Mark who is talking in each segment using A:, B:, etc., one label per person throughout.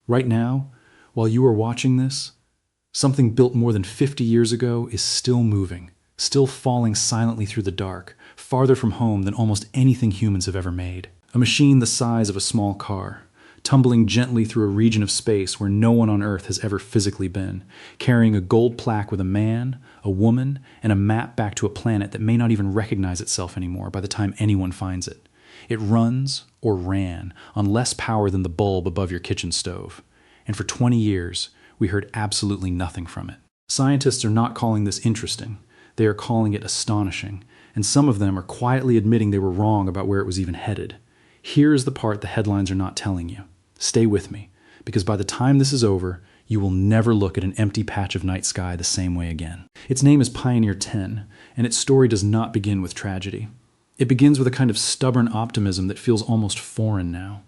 A: Right now, while you are watching this, something built more than 50 years ago is still moving, still falling silently through the dark, farther from home than almost anything humans have ever made. A machine the size of a small car, tumbling gently through a region of space where no one on Earth has ever physically been, carrying a gold plaque with a man, a woman, and a map back to a planet that may not even recognize itself anymore by the time anyone finds it. It runs, or ran, on less power than the bulb above your kitchen stove. And for 20 years, we heard absolutely nothing from it. Scientists are not calling this interesting. They are calling it astonishing, and some of them are quietly admitting they were wrong about where it was even headed. Here is the part the headlines are not telling you. Stay with me, because by the time this is over, you will never look at an empty patch of night sky the same way again. Its name is Pioneer 10, and its story does not begin with tragedy. It begins with a kind of stubborn optimism that feels almost foreign now.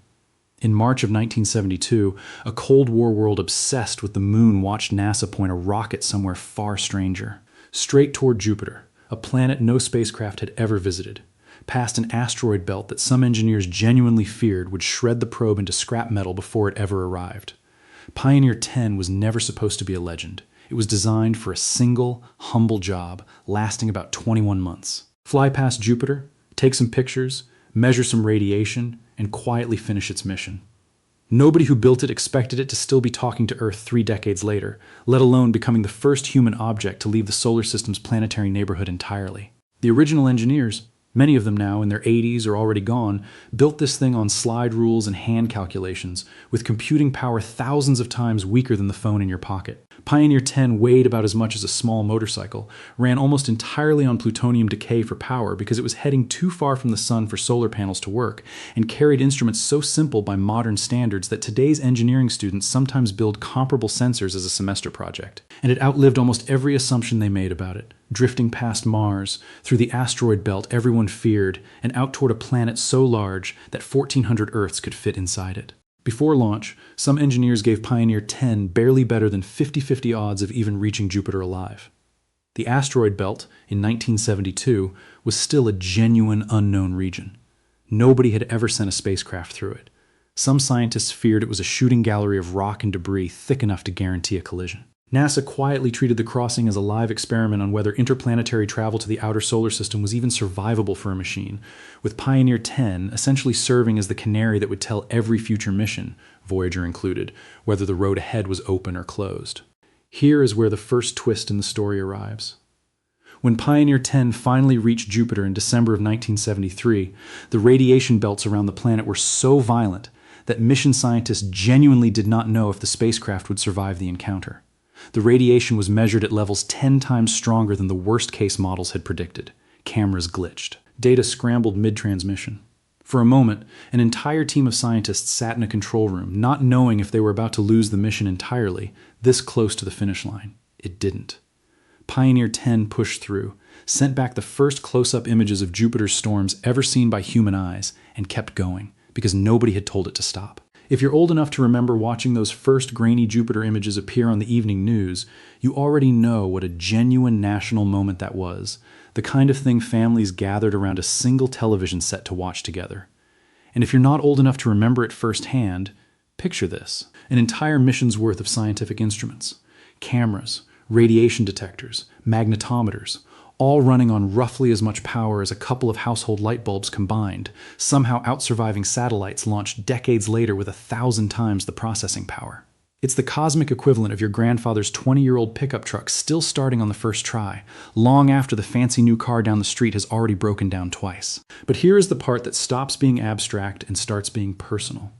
A: In March of 1972, a Cold War world obsessed with the moon watched NASA point a rocket somewhere far stranger, straight toward Jupiter, a planet no spacecraft had ever visited, past an asteroid belt that some engineers genuinely feared would shred the probe into scrap metal before it ever arrived. Pioneer 10 was never supposed to be a legend. It was designed for a single, humble job, lasting about 21 months. Fly past Jupiter, take some pictures, measure some radiation, and quietly finish its mission. Nobody who built it expected it to still be talking to Earth 3 decades later, let alone becoming the first human object to leave the solar system's planetary neighborhood entirely. The original engineers, many of them now in their 80s or already gone, built this thing on slide rules and hand calculations, with computing power thousands of times weaker than the phone in your pocket. Pioneer 10 weighed about as much as a small motorcycle, ran almost entirely on plutonium decay for power because it was heading too far from the sun for solar panels to work, and carried instruments so simple by modern standards that today's engineering students sometimes build comparable sensors as a semester project. And it outlived almost every assumption they made about it, drifting past Mars, through the asteroid belt everyone feared, and out toward a planet so large that 1,400 Earths could fit inside it. Before launch, some engineers gave Pioneer 10 barely better than 50-50 odds of even reaching Jupiter alive. The asteroid belt, in 1972, was still a genuine unknown region. Nobody had ever sent a spacecraft through it. Some scientists feared it was a shooting gallery of rock and debris thick enough to guarantee a collision. NASA quietly treated the crossing as a live experiment on whether interplanetary travel to the outer solar system was even survivable for a machine, with Pioneer 10 essentially serving as the canary that would tell every future mission, Voyager included, whether the road ahead was open or closed. Here is where the first twist in the story arrives. When Pioneer 10 finally reached Jupiter in December of 1973, the radiation belts around the planet were so violent that mission scientists genuinely did not know if the spacecraft would survive the encounter. The radiation was measured at levels 10 times stronger than the worst-case models had predicted. Cameras glitched. Data scrambled mid-transmission. For a moment, an entire team of scientists sat in a control room, not knowing if they were about to lose the mission entirely, this close to the finish line. It didn't. Pioneer 10 pushed through, sent back the first close-up images of Jupiter's storms ever seen by human eyes, and kept going, because nobody had told it to stop. If you're old enough to remember watching those first grainy Jupiter images appear on the evening news, you already know what a genuine national moment that was, the kind of thing families gathered around a single television set to watch together. And if you're not old enough to remember it firsthand, picture this: an entire mission's worth of scientific instruments, cameras, radiation detectors, magnetometers, all running on roughly as much power as a couple of household light bulbs combined, somehow outsurviving satellites launched decades later with 1,000 times the processing power. It's the cosmic equivalent of your grandfather's 20-year-old pickup truck still starting on the first try, long after the fancy new car down the street has already broken down twice. But here is the part that stops being abstract and starts being personal.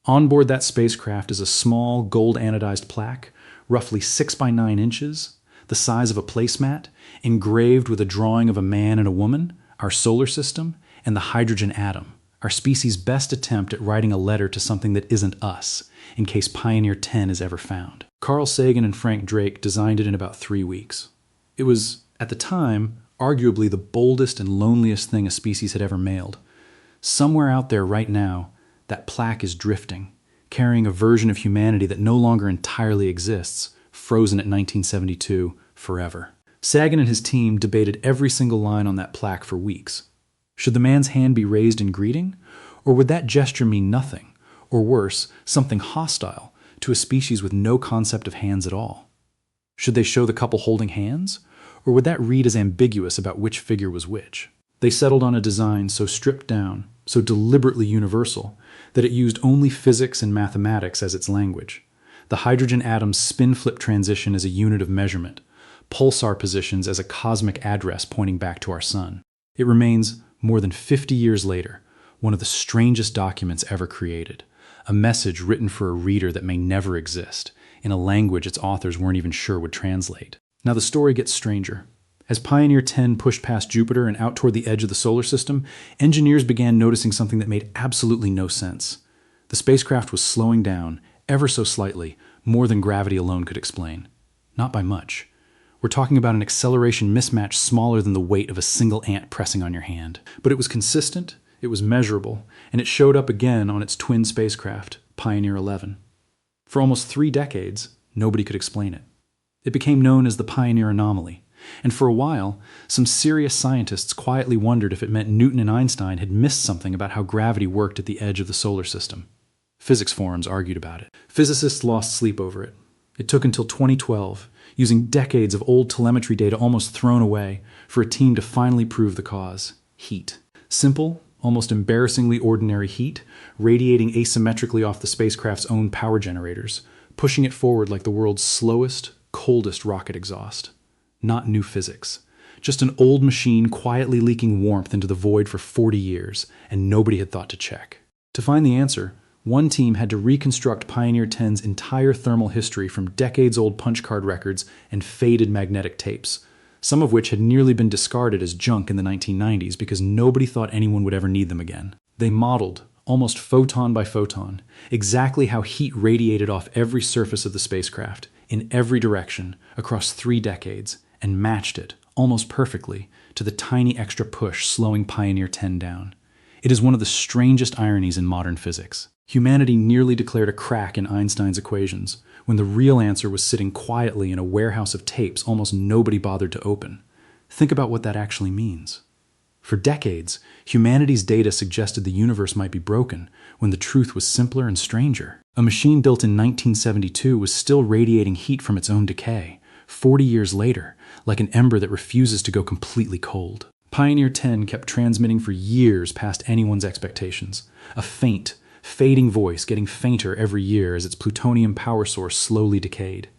A: On board that spacecraft is a small gold anodized plaque, roughly 6 by 9 inches, the size of a placemat, engraved with a drawing of a man and a woman, our solar system, and the hydrogen atom, our species' best attempt at writing a letter to something that isn't us, in case Pioneer 10 is ever found. Carl Sagan and Frank Drake designed it in about 3 weeks. It was, at the time, arguably the boldest and loneliest thing a species had ever mailed. Somewhere out there right now, that plaque is drifting, carrying a version of humanity that no longer entirely exists, frozen at 1972 forever. Sagan and his team debated every single line on that plaque for weeks. Should the man's hand be raised in greeting? Or would that gesture mean nothing? Or worse, something hostile, to a species with no concept of hands at all? Should they show the couple holding hands? Or would that read as ambiguous about which figure was which? They settled on a design so stripped down, so deliberately universal, that it used only physics and mathematics as its language. The hydrogen atom's spin-flip transition as a unit of measurement, pulsar positions as a cosmic address pointing back to our sun. It remains, more than 50 years later, one of the strangest documents ever created, a message written for a reader that may never exist, in a language its authors weren't even sure would translate. Now the story gets stranger. As Pioneer 10 pushed past Jupiter and out toward the edge of the solar system, engineers began noticing something that made absolutely no sense. The spacecraft was slowing down, ever so slightly, more than gravity alone could explain. Not by much. We're talking about an acceleration mismatch smaller than the weight of a single ant pressing on your hand. But it was consistent, it was measurable, and it showed up again on its twin spacecraft, Pioneer 11. For almost 3 decades, nobody could explain it. It became known as the Pioneer Anomaly, and for a while, some serious scientists quietly wondered if it meant Newton and Einstein had missed something about how gravity worked at the edge of the solar system. Physics forums argued about it. Physicists lost sleep over it. It took until 2012, using decades of old telemetry data almost thrown away, for a team to finally prove the cause: heat. Simple, almost embarrassingly ordinary heat, radiating asymmetrically off the spacecraft's own power generators, pushing it forward like the world's slowest, coldest rocket exhaust. Not new physics. Just an old machine quietly leaking warmth into the void for 40 years, and nobody had thought to check. To find the answer, one team had to reconstruct Pioneer 10's entire thermal history from decades-old punch-card records and faded magnetic tapes, some of which had nearly been discarded as junk in the 1990s because nobody thought anyone would ever need them again. They modeled, almost photon by photon, exactly how heat radiated off every surface of the spacecraft, in every direction, across 3 decades, and matched it, almost perfectly, to the tiny extra push slowing Pioneer 10 down. It is one of the strangest ironies in modern physics. Humanity nearly declared a crack in Einstein's equations, when the real answer was sitting quietly in a warehouse of tapes almost nobody bothered to open. Think about what that actually means. For decades, humanity's data suggested the universe might be broken, when the truth was simpler and stranger. A machine built in 1972 was still radiating heat from its own decay, 40 years later, like an ember that refuses to go completely cold. Pioneer 10 kept transmitting for years past anyone's expectations, a faint, fading voice getting fainter every year as its plutonium power source slowly decayed.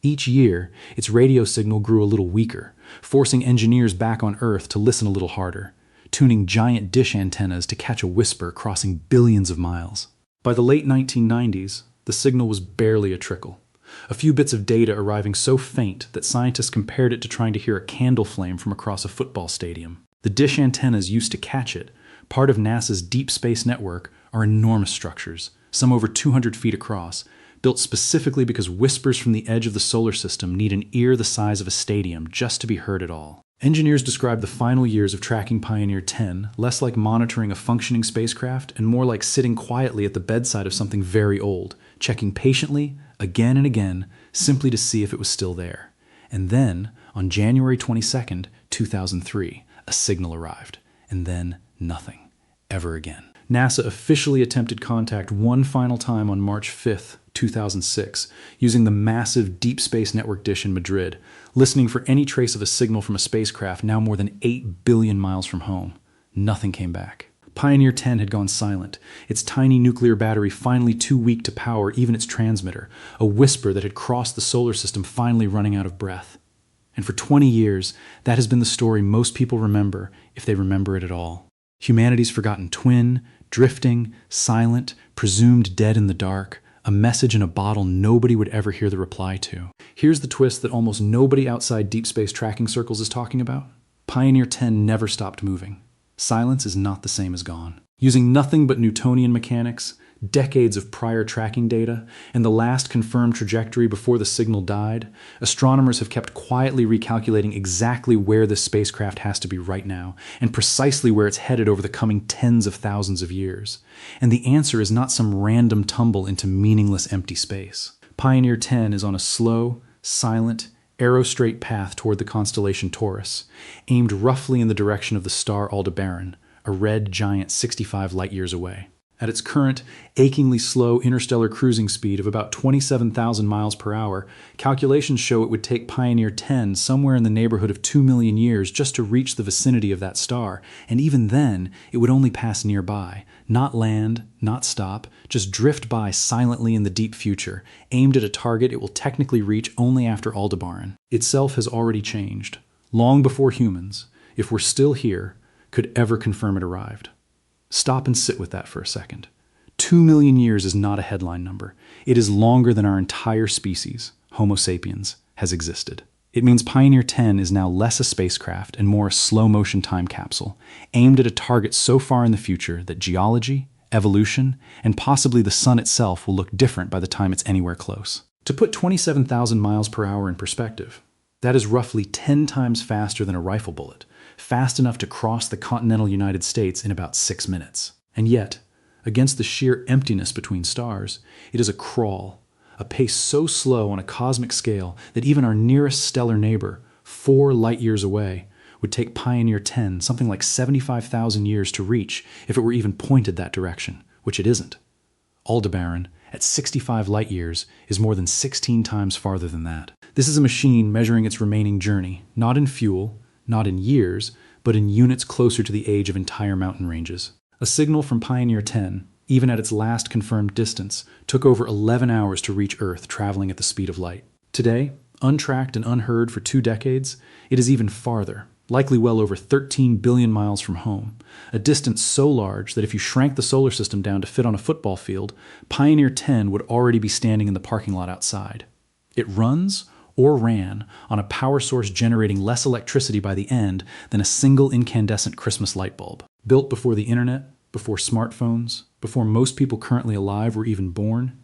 A: Each year, its radio signal grew a little weaker, forcing engineers back on Earth to listen a little harder, tuning giant dish antennas to catch a whisper crossing billions of miles. By the late 1990s, the signal was barely a trickle, a few bits of data arriving so faint that scientists compared it to trying to hear a candle flame from across a football stadium. The dish antennas used to catch it, part of NASA's Deep Space Network, are enormous structures, some over 200 feet across, built specifically because whispers from the edge of the solar system need an ear the size of a stadium just to be heard at all. Engineers describe the final years of tracking Pioneer 10 less like monitoring a functioning spacecraft and more like sitting quietly at the bedside of something very old, checking patiently, again and again, simply to see if it was still there. And then, on January 22nd, 2003, a signal arrived. And then nothing. Ever again. NASA officially attempted contact one final time on March 5th, 2006, using the massive Deep Space Network dish in Madrid, listening for any trace of a signal from a spacecraft now more than 8 billion miles from home. Nothing came back. Pioneer 10 had gone silent, its tiny nuclear battery finally too weak to power even its transmitter, a whisper that had crossed the solar system finally running out of breath. And for 20 years, that has been the story most people remember, if they remember it at all. Humanity's forgotten twin, drifting, silent, presumed dead in the dark, a message in a bottle nobody would ever hear the reply to. Here's the twist that almost nobody outside deep space tracking circles is talking about. Pioneer 10 never stopped moving. Silence is not the same as gone. Using nothing but Newtonian mechanics, decades of prior tracking data, and the last confirmed trajectory before the signal died, astronomers have kept quietly recalculating exactly where this spacecraft has to be right now, and precisely where it's headed over the coming tens of thousands of years. And the answer is not some random tumble into meaningless empty space. Pioneer 10 is on a slow, silent, arrow-straight path toward the constellation Taurus, aimed roughly in the direction of the star Aldebaran, a red giant 65 light-years away. At its current, achingly slow interstellar cruising speed of about 27,000 miles per hour, calculations show it would take Pioneer 10 somewhere in the neighborhood of 2 million years just to reach the vicinity of that star, and even then, it would only pass nearby, not land, not stop, just drift by silently in the deep future, aimed at a target it will technically reach only after Aldebaran. Itself has already changed, long before humans, if we're still here, could ever confirm it arrived. Stop and sit with that for a second. 2 million years is not a headline number. It is longer than our entire species, Homo sapiens, has existed. It means Pioneer 10 is now less a spacecraft and more a slow-motion time capsule, aimed at a target so far in the future that geology, evolution, and possibly the sun itself will look different by the time it's anywhere close. To put 27,000 miles per hour in perspective, that is roughly 10 times faster than a rifle bullet, fast enough to cross the continental United States in about 6 minutes. And yet, against the sheer emptiness between stars, it is a crawl, a pace so slow on a cosmic scale that even our nearest stellar neighbor, 4 light-years away, would take Pioneer 10 something like 75,000 years to reach if it were even pointed that direction, which it isn't. Aldebaran, at 65 light-years, is more than 16 times farther than that. This is a machine measuring its remaining journey, not in fuel, not in years, but in units closer to the age of entire mountain ranges. A signal from Pioneer 10, even at its last confirmed distance, took over 11 hours to reach Earth traveling at the speed of light. Today, untracked and unheard for 2 decades, it is even farther, likely well over 13 billion miles from home, a distance so large that if you shrank the solar system down to fit on a football field, Pioneer 10 would already be standing in the parking lot outside. It runs, or ran, on a power source generating less electricity by the end than a single incandescent Christmas light bulb. Built before the internet, before smartphones, before most people currently alive were even born,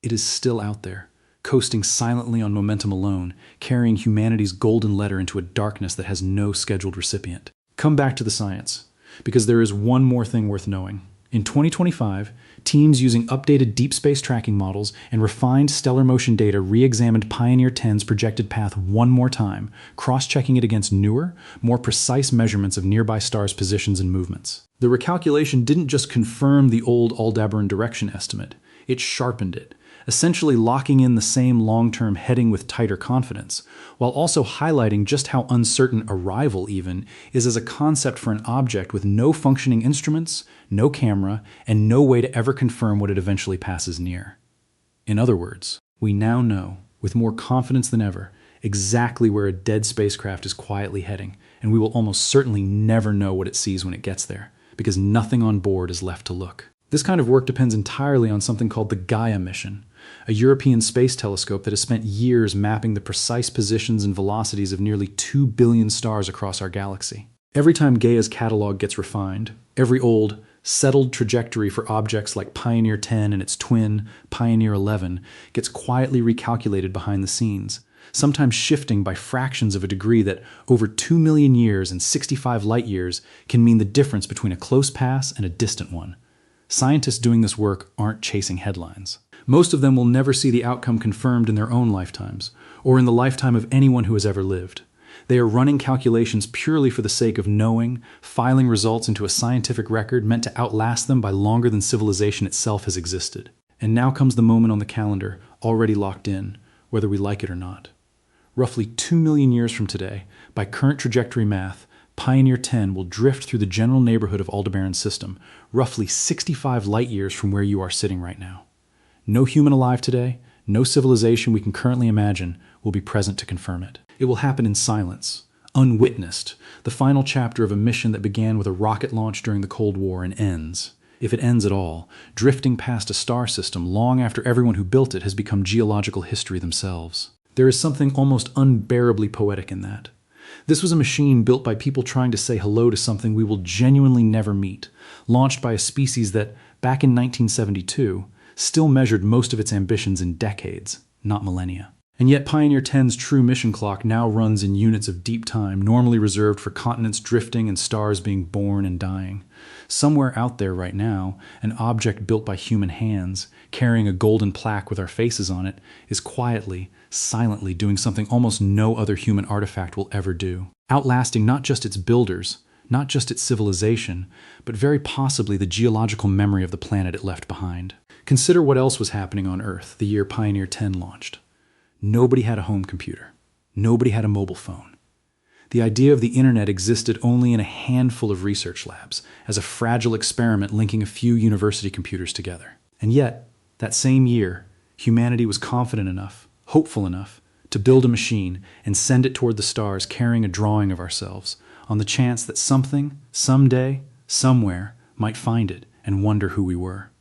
A: it is still out there, coasting silently on momentum alone, carrying humanity's golden letter into a darkness that has no scheduled recipient. Come back to the science, because there is one more thing worth knowing. In 2025, teams using updated deep space tracking models and refined stellar motion data re-examined Pioneer 10's projected path one more time, cross-checking it against newer, more precise measurements of nearby stars' positions and movements. The recalculation didn't just confirm the old Aldebaran direction estimate, it sharpened it, essentially locking in the same long-term heading with tighter confidence, while also highlighting just how uncertain arrival even is as a concept for an object with no functioning instruments, no camera, and no way to ever confirm what it eventually passes near. In other words, we now know, with more confidence than ever, exactly where a dead spacecraft is quietly heading, and we will almost certainly never know what it sees when it gets there, because nothing on board is left to look. This kind of work depends entirely on something called the Gaia mission, a European space telescope that has spent years mapping the precise positions and velocities of nearly 2 billion stars across our galaxy. Every time Gaia's catalog gets refined, every old, settled trajectory for objects like Pioneer 10 and its twin, Pioneer 11, gets quietly recalculated behind the scenes, sometimes shifting by fractions of a degree that, over 2 million years and 65 light-years, can mean the difference between a close pass and a distant one. Scientists doing this work aren't chasing headlines. Most of them will never see the outcome confirmed in their own lifetimes, or in the lifetime of anyone who has ever lived. They are running calculations purely for the sake of knowing, filing results into a scientific record meant to outlast them by longer than civilization itself has existed. And now comes the moment on the calendar, already locked in, whether we like it or not. Roughly 2 million years from today, by current trajectory math, Pioneer 10 will drift through the general neighborhood of Aldebaran's system, roughly 65 light-years from where you are sitting right now. No human alive today, no civilization we can currently imagine will be present to confirm it. It will happen in silence, unwitnessed, the final chapter of a mission that began with a rocket launch during the Cold War and ends, if it ends at all, drifting past a star system long after everyone who built it has become geological history themselves. There is something almost unbearably poetic in that. This was a machine built by people trying to say hello to something we will genuinely never meet, launched by a species that, back in 1972, still measured most of its ambitions in decades, not millennia. And yet Pioneer 10's true mission clock now runs in units of deep time, normally reserved for continents drifting and stars being born and dying. Somewhere out there right now, an object built by human hands, carrying a golden plaque with our faces on it, is quietly, silently doing something almost no other human artifact will ever do. Outlasting not just its builders, not just its civilization, but very possibly the geological memory of the planet it left behind. Consider what else was happening on Earth the year Pioneer 10 launched. Nobody had a home computer. Nobody had a mobile phone. The idea of the internet existed only in a handful of research labs, as a fragile experiment linking a few university computers together. And yet, that same year, humanity was confident enough, hopeful enough, to build a machine and send it toward the stars carrying a drawing of ourselves, on the chance that something, someday, somewhere, might find it and wonder who we were.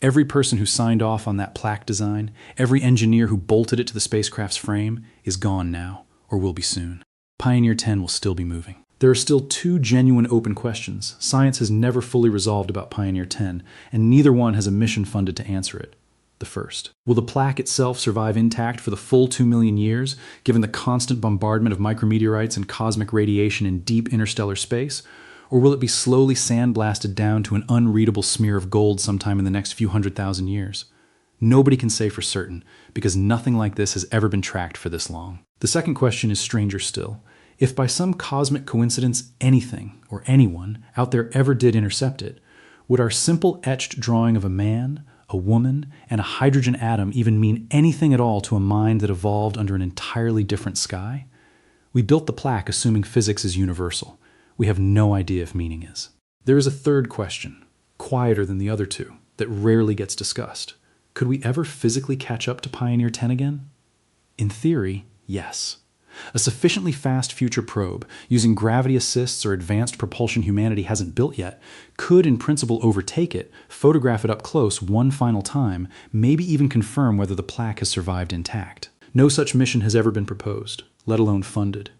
A: Every person who signed off on that plaque design, every engineer who bolted it to the spacecraft's frame, is gone now, or will be soon. Pioneer 10 will still be moving. There are still two genuine open questions science has never fully resolved about Pioneer 10, and neither one has a mission funded to answer it. The first, will the plaque itself survive intact for the full 2 million years, given the constant bombardment of micrometeorites and cosmic radiation in deep interstellar space? Or will it be slowly sandblasted down to an unreadable smear of gold sometime in the next few 100,000 years? Nobody can say for certain, because nothing like this has ever been tracked for this long. The second question is stranger still. If by some cosmic coincidence anything, or anyone, out there ever did intercept it, would our simple etched drawing of a man, a woman, and a hydrogen atom even mean anything at all to a mind that evolved under an entirely different sky? We built the plaque assuming physics is universal. We have no idea if meaning is. There is a third question, quieter than the other two, that rarely gets discussed. Could we ever physically catch up to Pioneer 10 again? In theory, yes. A sufficiently fast future probe, using gravity assists or advanced propulsion humanity hasn't built yet, could in principle overtake it, photograph it up close one final time, maybe even confirm whether the plaque has survived intact. No such mission has ever been proposed, let alone funded.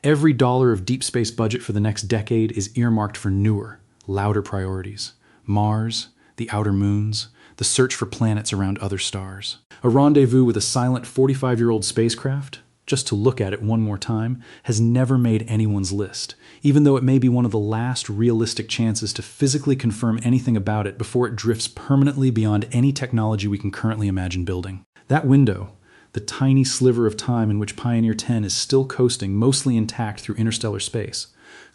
A: Every dollar of deep space budget for the next decade is earmarked for newer, louder priorities. Mars, the outer moons, the search for planets around other stars. A rendezvous with a silent 45-year-old spacecraft, just to look at it one more time, has never made anyone's list, even though it may be one of the last realistic chances to physically confirm anything about it before it drifts permanently beyond any technology we can currently imagine building. That window, the tiny sliver of time in which Pioneer 10 is still coasting mostly intact through interstellar space,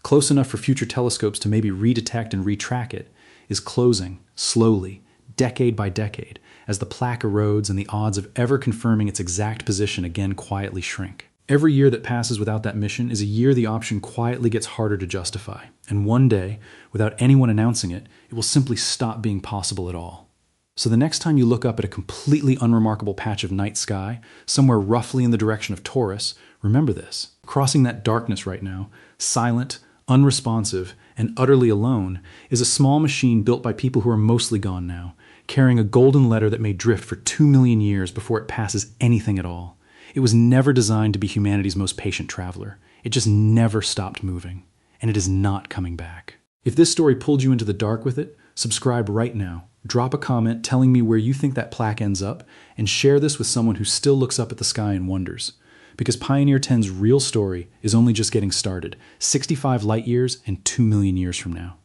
A: close enough for future telescopes to maybe redetect and retrack it, is closing, slowly, decade by decade, as the plaque erodes and the odds of ever confirming its exact position again quietly shrink. Every year that passes without that mission is a year the option quietly gets harder to justify, and one day, without anyone announcing it, it will simply stop being possible at all. So the next time you look up at a completely unremarkable patch of night sky, somewhere roughly in the direction of Taurus, remember this. Crossing that darkness right now, silent, unresponsive, and utterly alone, is a small machine built by people who are mostly gone now, carrying a golden letter that may drift for 2 million years before it passes anything at all. It was never designed to be humanity's most patient traveler. It just never stopped moving, and it is not coming back. If this story pulled you into the dark with it, subscribe right now. Drop a comment telling me where you think that plaque ends up, and share this with someone who still looks up at the sky and wonders. Because Pioneer 10's real story is only just getting started, 65 light years and 2 million years from now.